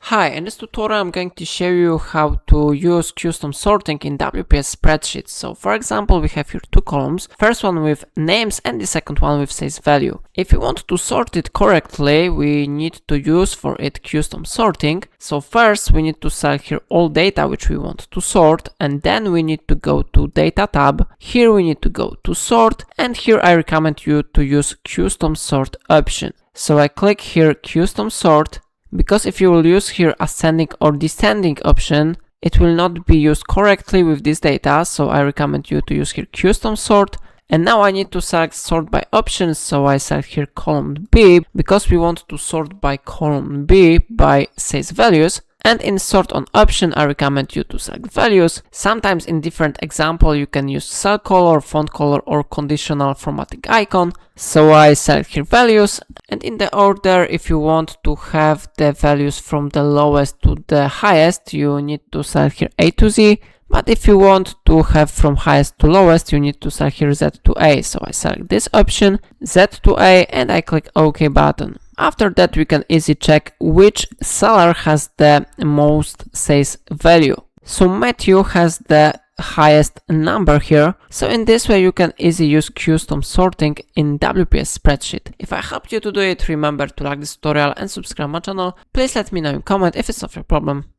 Hi, in this tutorial I'm going to show you how to use custom sorting in WPS Spreadsheet. So for example, we have here two columns, first one with names and the second one with sales value. If you want to sort it correctly, we need to use for it custom sorting. So first we need to select here all data which we want to sort, and then we need to go to data tab. Here we need to go to sort, and here I recommend you to use custom sort option. So I click here custom sort, because if you will use here ascending or descending option, it will not be used correctly with this data. So I recommend you to use here custom sort. And now I need to select sort by options. So I select here column B because we want to sort by column B by sales values. And in sort on option, I recommend you to select values. Sometimes in different example, you can use cell color, font color, or conditional formatting icon. So I select here values, and in the order, if you want to have the values from the lowest to the highest, you need to select here A to Z. But if you want to have from highest to lowest, you need to select here Z to A. So I select this option, Z to A, and I click OK button. After that, we can easily check which seller has the most sales value. So Matthew has the highest number here. So in this way, you can easily use custom sorting in WPS Spreadsheet. If I helped you to do it, remember to like this tutorial and subscribe my channel. Please let me know in comment if it's not your problem.